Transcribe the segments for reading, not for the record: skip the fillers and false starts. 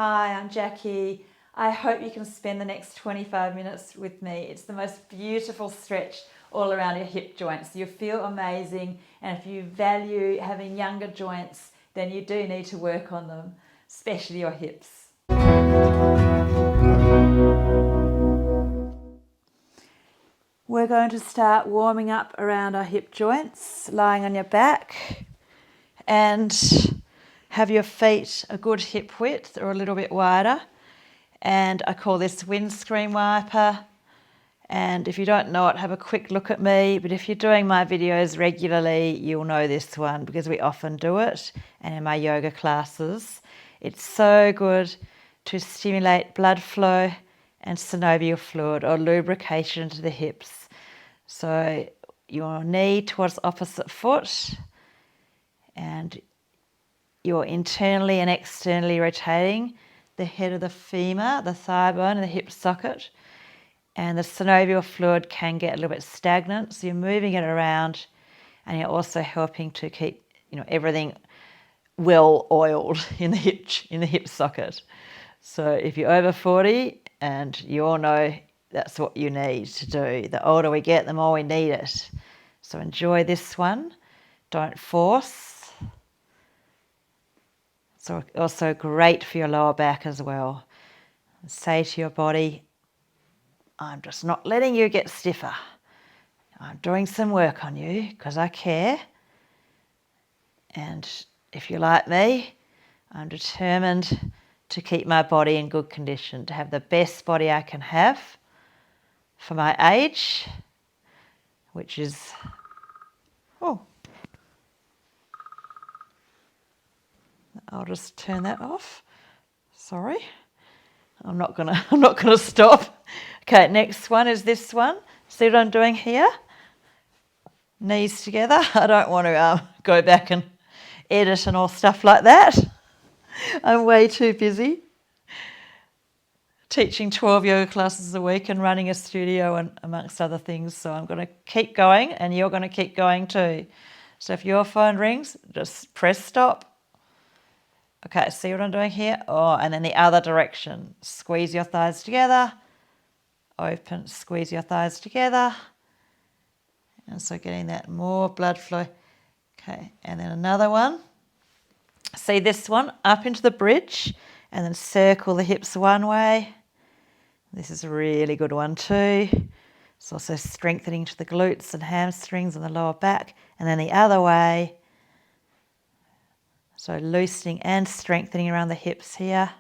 Hi, I'm Jackie. I hope you can spend the next 25 minutes with me. It's the most beautiful stretch all around your hip joints. You feel amazing, and if you value having younger joints, then you do need to work on them, especially your hips. We're going to start warming up around our hip joints, lying on your back, and have your feet a good hip width or a little bit wider. And I call this windscreen wiper. And if you don't know it, have a quick look at me. But if you're doing my videos regularly, you'll know this one because we often do it. And in my yoga classes, it's so good to stimulate blood flow and synovial fluid or lubrication to the hips. So your knee towards opposite foot, and you're internally and externally rotating the head of the femur, the thigh bone, and the hip socket. And the synovial fluid can get a little bit stagnant, so you're moving it around, and you're also helping to keep everything well oiled in the hip socket. So if you're over 40, and you all know that's what you need to do. The older we get, the more we need it. So enjoy this one. Don't force. It's also great for your lower back as well. Say to your body, I'm just not letting you get stiffer. I'm doing some work on you because I care. And if you're like me, I'm determined to keep my body in good condition, to have the best body I can have for my age, which is, I'll just turn that off. Sorry. I'm not gonna stop. Okay, next one is this one. See what I'm doing here? Knees together. I don't want to go back and edit and all stuff like that. I'm way too busy teaching 12 yoga classes a week and running a studio and amongst other things. So I'm going to keep going, and you're going to keep going too. So if your phone rings, just press stop. Okay, see what I'm doing here? And then the other direction. Squeeze your thighs together. Open, squeeze your thighs together. And so getting that more blood flow. Okay, and then another one. See this one? Up into the bridge, and then circle the hips one way. This is a really good one too. It's also strengthening to the glutes and hamstrings and the lower back. And then the other way. So loosening and strengthening around the hips here.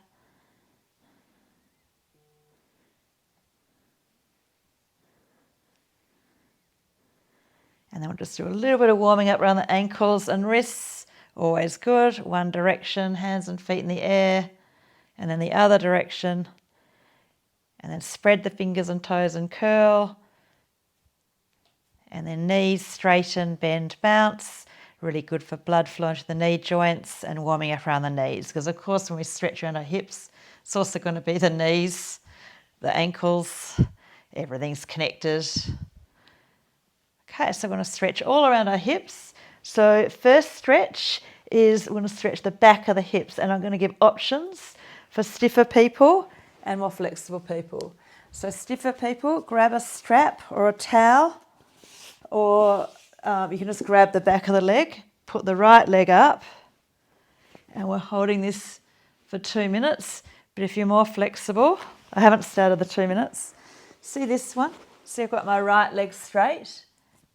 And then we'll just do a little bit of warming up around the ankles and wrists. Always good. One direction, hands and feet in the air. And then the other direction. And then spread the fingers and toes and curl. And then knees straighten, bend, bounce. Really good for blood flow into the knee joints and warming up around the knees. Because of course when we stretch around our hips, it's also going to be the knees, the ankles, everything's connected. Okay, so we're going to stretch all around our hips. So first stretch is we're going to stretch the back of the hips, and I'm going to give options for stiffer people and more flexible people. So stiffer people, grab a strap or a towel, or you can just grab the back of the leg, put the right leg up, and we're holding this for 2 minutes. But if you're more flexible, I haven't started the 2 minutes. See this one? See, I've got my right leg straight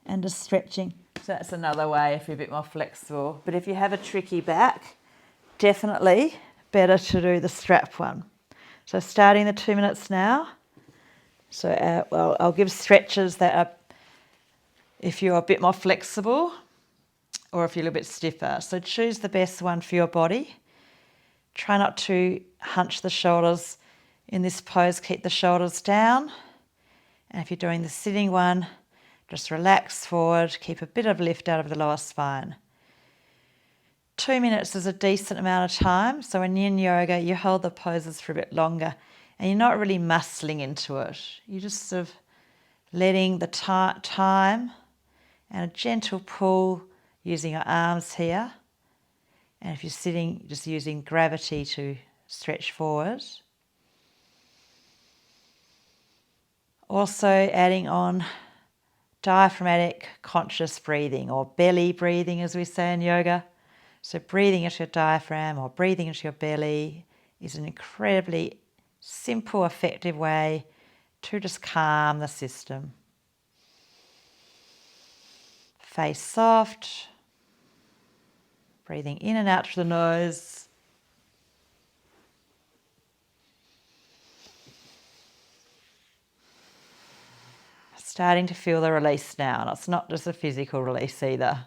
and just stretching. So that's another way if you're a bit more flexible. But if you have a tricky back, definitely better to do the strap one. So starting the 2 minutes now. So I'll give stretches that are if you're a bit more flexible or if you're a little bit stiffer. So choose the best one for your body. Try not to hunch the shoulders in this pose. Keep the shoulders down. And if you're doing the sitting one, just relax forward. Keep a bit of lift out of the lower spine. 2 minutes is a decent amount of time. So in Yin Yoga, you hold the poses for a bit longer and you're not really muscling into it. You're just sort of letting the time and a gentle pull using your arms here. And if you're sitting, just using gravity to stretch forward. Also adding on diaphragmatic conscious breathing, or belly breathing as we say in yoga. So breathing into your diaphragm or breathing into your belly is an incredibly simple, effective way to just calm the system. Face soft, breathing in and out through the nose. Starting to feel the release now, and it's not just a physical release either.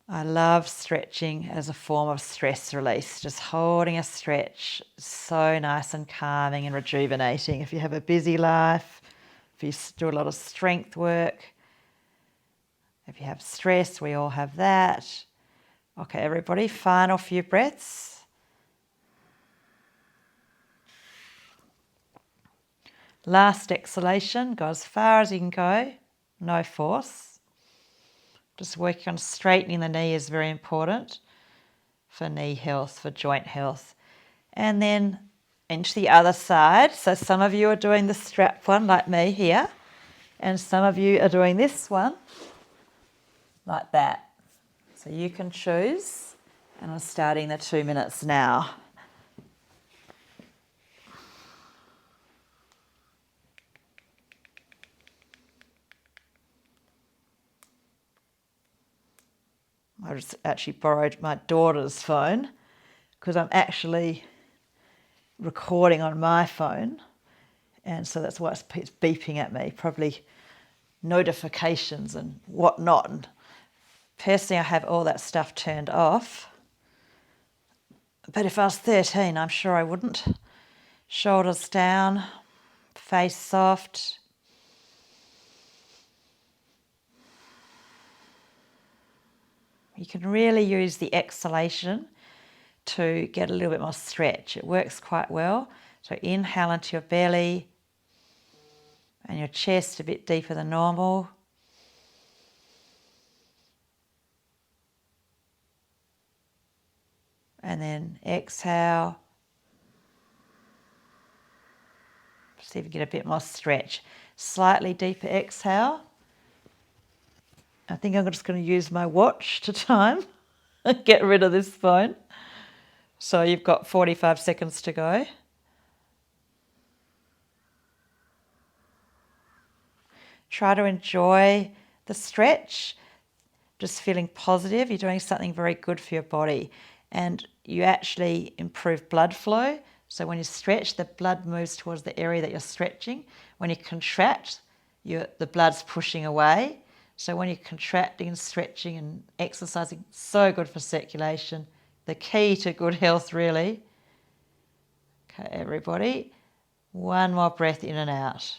I love stretching as a form of stress release. Just holding a stretch, so nice and calming and rejuvenating. If you have a busy life, if you do a lot of strength work, if you have stress, we all have that. Okay, everybody, final few breaths. Last exhalation, go as far as you can go, no force. Just working on straightening the knee is very important for knee health, for joint health. And then into the other side. So some of you are doing the strap one like me here, and some of you are doing this one like that. So you can choose, and I'm starting the 2 minutes now. I just actually borrowed my daughter's phone because I'm actually recording on my phone, and so that's why it's beeping at me, probably notifications and whatnot. And personally, I have all that stuff turned off, but if I was 13, I'm sure I wouldn't. Shoulders down, face soft. You can really use the exhalation to get a little bit more stretch. It works quite well. So inhale into your belly and your chest a bit deeper than normal. And then exhale. See if you get a bit more stretch. Slightly deeper exhale. I think I'm just going to use my watch to time and get rid of this phone. So you've got 45 seconds to go. Try to enjoy the stretch, just feeling positive. You're doing something very good for your body, and you actually improve blood flow. So when you stretch, the blood moves towards the area that you're stretching. When you contract, the blood's pushing away. So when you're contracting and stretching and exercising, so good for circulation. The key to good health, really. Okay, everybody. One more breath in and out.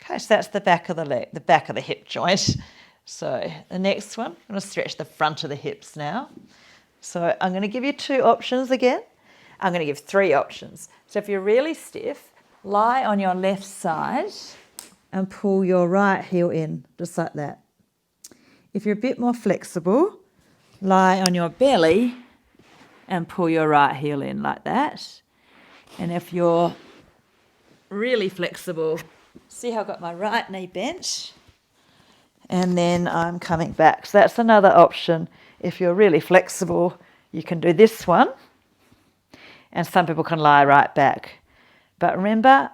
Okay, so that's the back of the leg, the back of the hip joint. So the next one, I'm going to stretch the front of the hips now. So I'm going to give you 2 options again. I'm going to give 3 options. So if you're really stiff, lie on your left side and pull your right heel in, just like that. If you're a bit more flexible, lie on your belly and pull your right heel in like that. And if you're really flexible, see how I've got my right knee bent, and then I'm coming back. So that's another option. If you're really flexible, you can do this one, and some people can lie right back. But remember,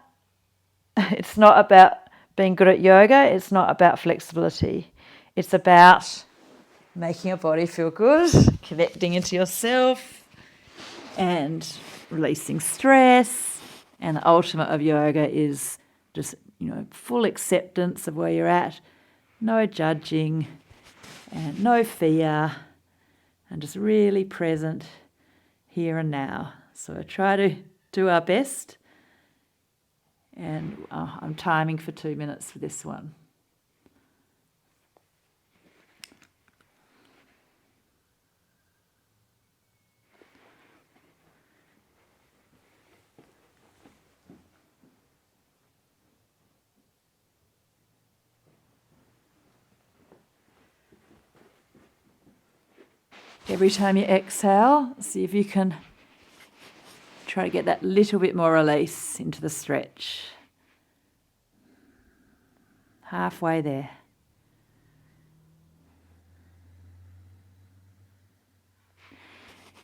it's not about being good at yoga. It's not about flexibility. It's about making your body feel good, connecting into yourself, and releasing stress. And the ultimate of yoga is just, full acceptance of where you're at, no judging and no fear, and just really present here and now. So I try to do our best, and I'm timing for 2 minutes for this one. Every time you exhale, see if you can try to get that little bit more release into the stretch. Halfway there.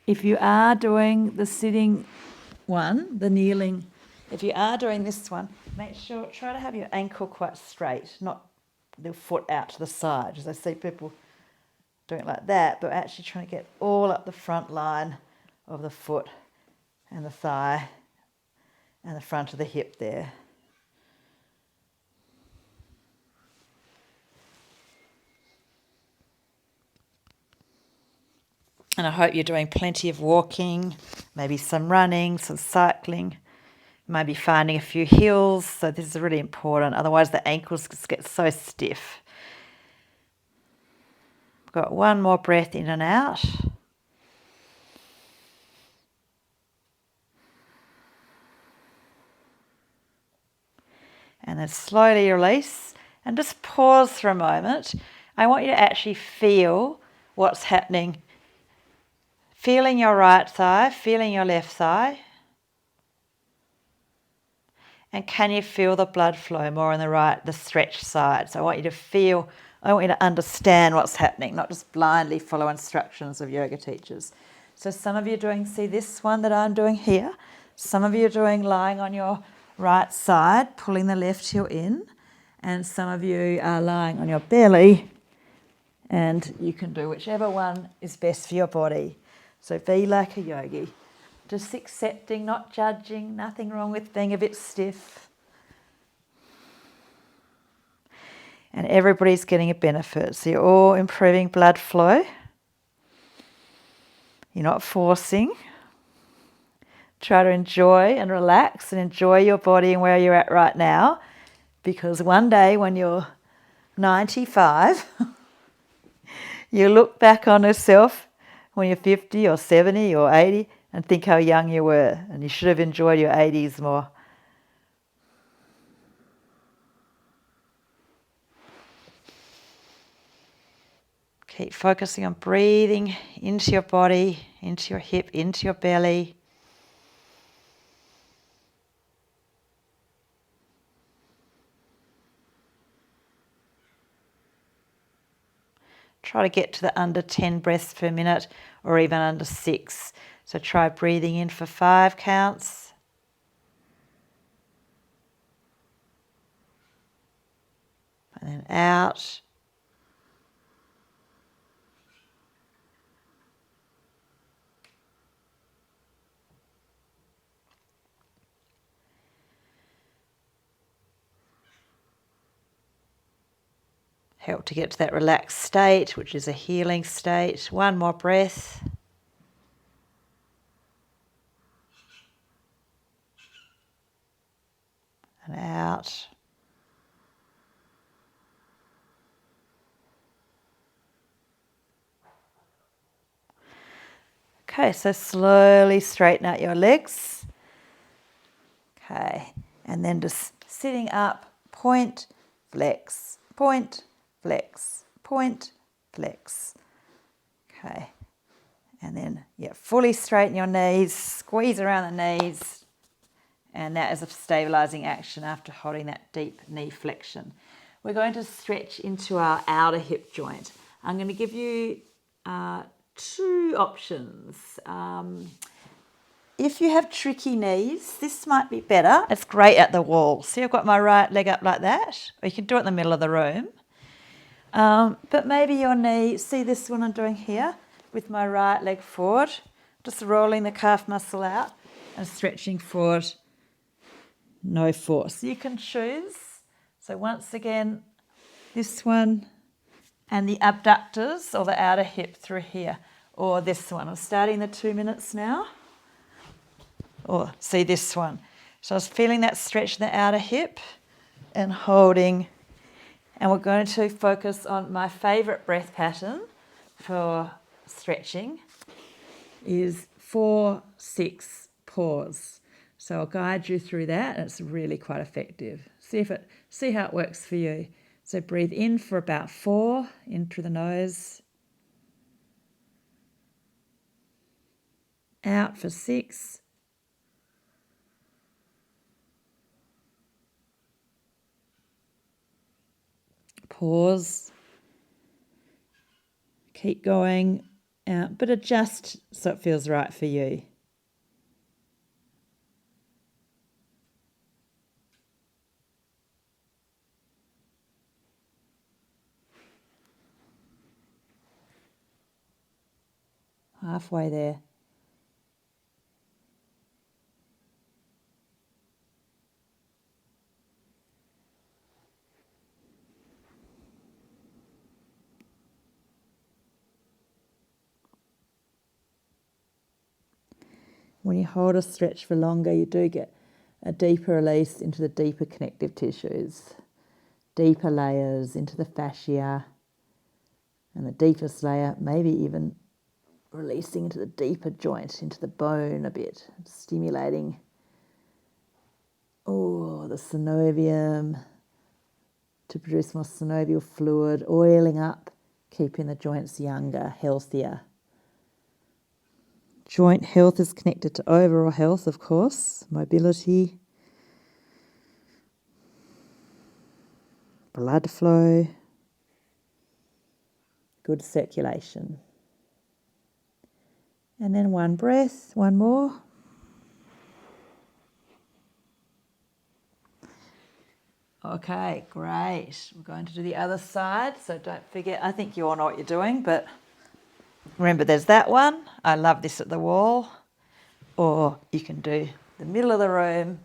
If you are doing the sitting one, the kneeling, if you are doing this one, make sure, try to have your ankle quite straight, not the foot out to the side, because I see people doing it like that, but actually trying to get all up the front line of the foot and the thigh and the front of the hip there. And I hope you're doing plenty of walking, maybe some running, some cycling, maybe finding a few hills. So this is really important. Otherwise the ankles get so stiff. Got one more breath in and out. And then slowly release and just pause for a moment. I want you to actually feel what's happening. Feeling your right thigh, feeling your left thigh. And can you feel the blood flow more on the right, the stretched side? So I want you to understand what's happening, not just blindly follow instructions of yoga teachers. So some of you are doing, see this one that I'm doing here? Some of you are doing lying on your right side, pulling the left heel in. And some of you are lying on your belly. And you can do whichever one is best for your body. So be like a yogi. Just accepting, not judging, nothing wrong with being a bit stiff. And everybody's getting a benefit. So you're all improving blood flow. You're not forcing. Try to enjoy and relax and enjoy your body and where you're at right now. Because one day when you're 95, you look back on yourself when you're 50 or 70 or 80 and think how young you were, and you should have enjoyed your 80s more. Keep focusing on breathing into your body, into your hip, into your belly. Try to get to the under 10 breaths per minute or even under 6. So try breathing in for 5 counts. And then out. Help to get to that relaxed state, which is a healing state. One more breath. And out. Okay, so slowly straighten out your legs. Okay, and then just sitting up, point, flex, point, flex, point, flex. Okay, and then fully straighten your knees, squeeze around the knees, and that is a stabilizing action after holding that deep knee flexion. We're going to stretch into our outer hip joint. I'm going to give you 2 options. If you have tricky knees, this might be better. It's great at the wall. See, I've got my right leg up like that. Or you can do it in the middle of the room. But maybe your knee, see this one I'm doing here with my right leg forward, just rolling the calf muscle out and stretching forward, no force. You can choose. So once again, this one and the abductors or the outer hip through here, or this one. I'm starting the 2 minutes now. Or see this one. So I was feeling that stretch in the outer hip and holding. And we're going to focus on my favourite breath pattern for stretching is 4-6 pause. So I'll guide you through that, and it's really quite effective. See how it works for you. So breathe in for about 4, in through the nose. Out for 6. Pause. Keep going out, but adjust so it feels right for you. Halfway there. When you hold a stretch for longer, you do get a deeper release into the deeper connective tissues, deeper layers into the fascia, and the deepest layer, maybe even releasing into the deeper joint, into the bone a bit, stimulating the synovium to produce more synovial fluid, oiling up, keeping the joints younger, healthier. Joint health is connected to overall health, of course, mobility, blood flow, good circulation. And then one breath, one more. Okay, great. We're going to do the other side, so don't forget, I think you all know what you're doing, but remember there's that one. I love this at the wall. Or you can do the middle of the room.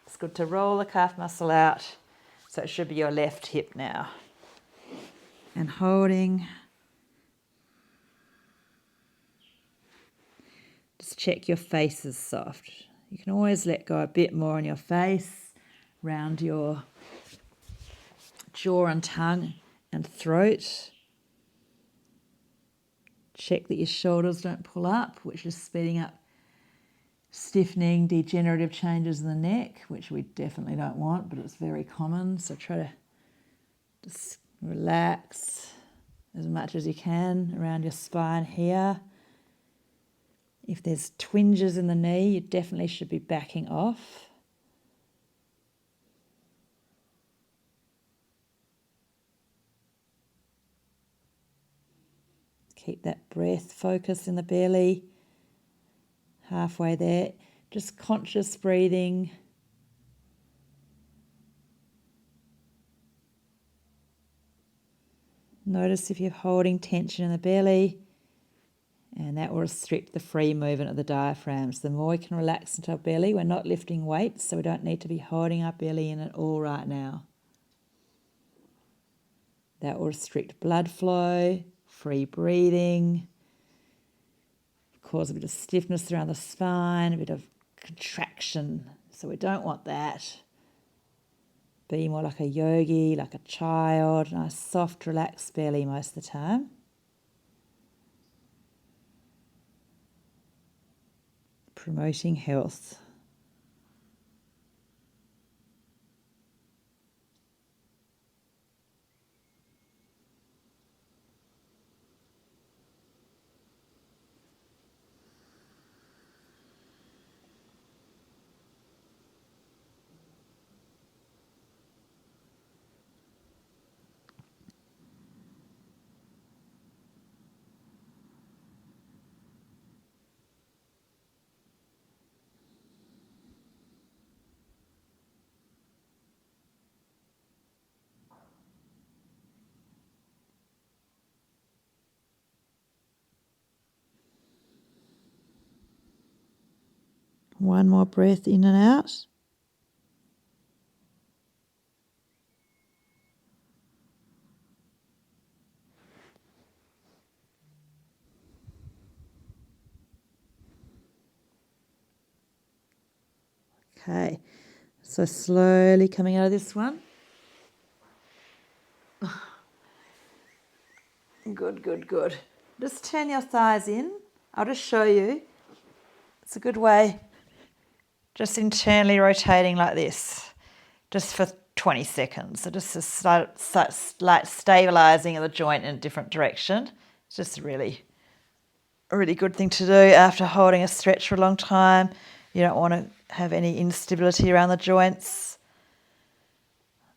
It's good to roll the calf muscle out. So it should be your left hip now. And holding. Just check your face is soft. You can always let go a bit more on your face, round your jaw and tongue and throat. Check that your shoulders don't pull up, which is speeding up stiffening, degenerative changes in the neck, which we definitely don't want, but it's very common. So try to just relax as much as you can around your spine here. If there's twinges in the knee, you definitely should be backing off. Keep that breath focus in the belly. Halfway there, just conscious breathing. Notice if you're holding tension in the belly, and that will restrict the free movement of the diaphragm. So the more we can relax into our belly, we're not lifting weights, so we don't need to be holding our belly in at all right now. That will restrict blood flow, free breathing, cause a bit of stiffness around the spine, a bit of contraction. So we don't want that. Be more like a yogi, like a child, nice soft, relaxed belly most of the time. Promoting health. One more breath in and out. Okay, so slowly coming out of this one. Good, good, good. Just turn your thighs in. I'll just show you. It's a good way. Just internally rotating like this, just for 20 seconds. So just a slight stabilising of the joint in a different direction. It's just really a really good thing to do after holding a stretch for a long time. You don't want to have any instability around the joints.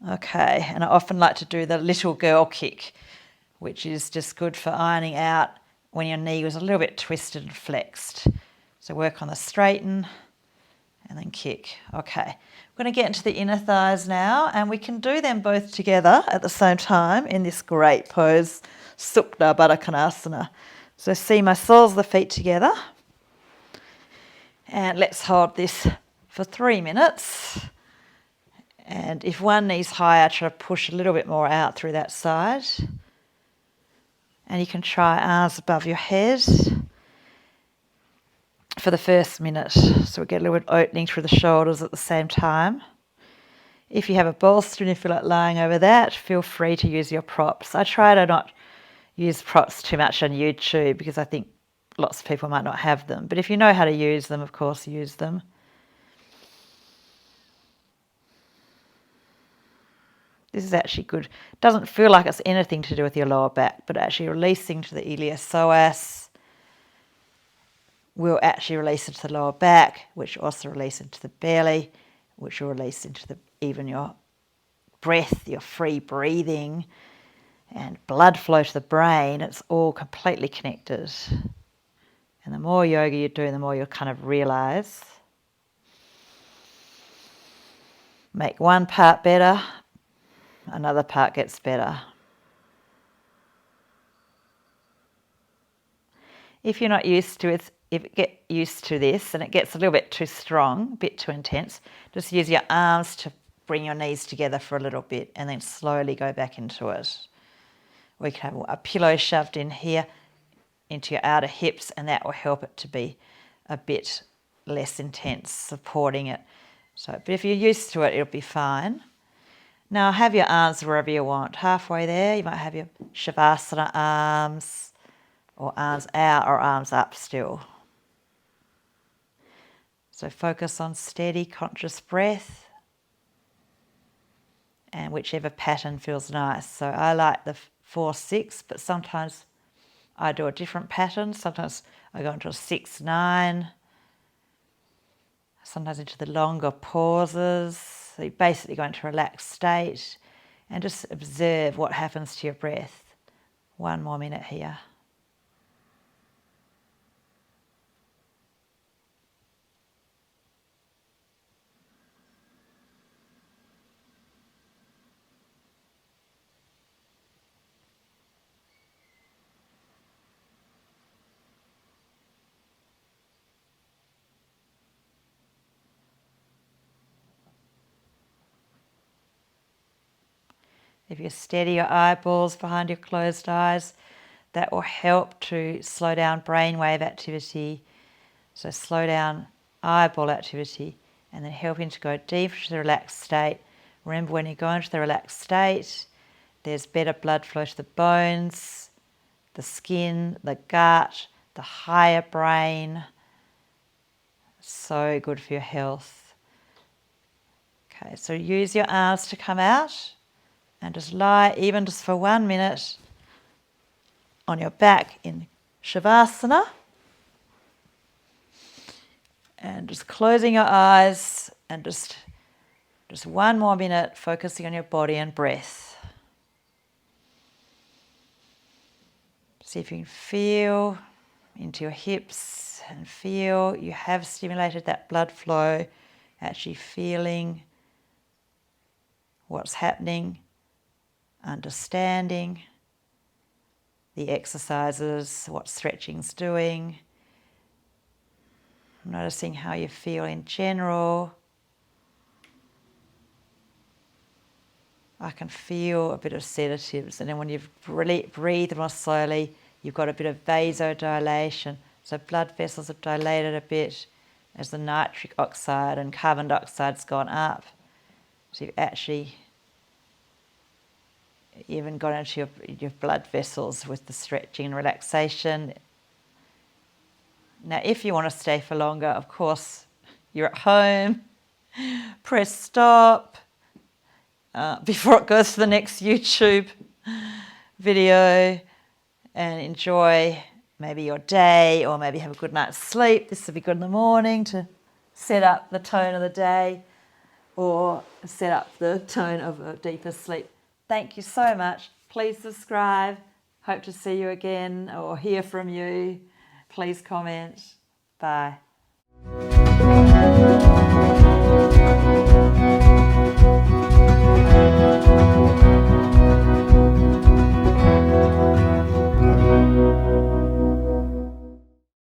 Okay, and I often like to do the little girl kick, which is just good for ironing out when your knee was a little bit twisted and flexed. So work on the straighten and then kick. Okay, we're going to get into the inner thighs now, and we can do them both together at the same time in this great pose, Supna Badakanasana. So see my soles of the feet together, and let's hold this for 3 minutes. And if one knee's higher, try to push a little bit more out through that side. And you can try arms above your head for the first minute. So we get a little bit opening through the shoulders at the same time. If you have a bolster and you feel like lying over that, feel free to use your props. I try to not use props too much on YouTube because I think lots of people might not have them. But if you know how to use them, of course, use them. This is actually good. It doesn't feel like it's anything to do with your lower back, but actually releasing to the iliopsoas will actually release into the lower back, which also release into the belly, which will release into even your breath, your free breathing, and blood flow to the brain. It's all completely connected. And the more yoga you do, the more you'll kind of realize. Make one part better, another part gets better. If you're not used to it, if you get used to this and it gets a little bit too strong, a bit too intense, just use your arms to bring your knees together for a little bit and then slowly go back into it. We can have a pillow shoved in here into your outer hips, and that will help it to be a bit less intense, supporting it. So, but if you're used to it, it'll be fine. Now have your arms wherever you want. Halfway there, you might have your Shavasana arms, or arms out or arms up still. So focus on steady, conscious breath and whichever pattern feels nice. So I like the 4-6, but sometimes I do a different pattern. Sometimes I go into a 6-9, sometimes into the longer pauses. So you basically go into a relaxed state and just observe what happens to your breath. 1 more minute here. If you steady your eyeballs behind your closed eyes, that will help to slow down brainwave activity. So slow down eyeball activity and then helping to go deep into the relaxed state. Remember, when you go into the relaxed state, there's better blood flow to the bones, the skin, the gut, the higher brain. So good for your health. Okay, so use your arms to come out. And just lie, even just for 1 minute, on your back in Shavasana. And just closing your eyes and just 1 more minute focusing on your body and breath. See if you can feel into your hips and feel you have stimulated that blood flow, actually feeling what's happening, understanding the exercises, what stretching's doing, noticing how you feel in general. I can feel a bit of sedatives, and then when you've breathed more slowly, you've got a bit of vasodilation, so blood vessels have dilated a bit as the nitric oxide and carbon dioxide's gone up. So you've actually even got into your blood vessels with the stretching and relaxation. Now, if you want to stay for longer, of course, you're at home, press stop before it goes to the next YouTube video and enjoy maybe your day, or maybe have a good night's sleep. This would be good in the morning to set up the tone of the day or set up the tone of a deeper sleep. Thank you so much. Please subscribe. Hope to see you again or hear from you. Please comment. Bye.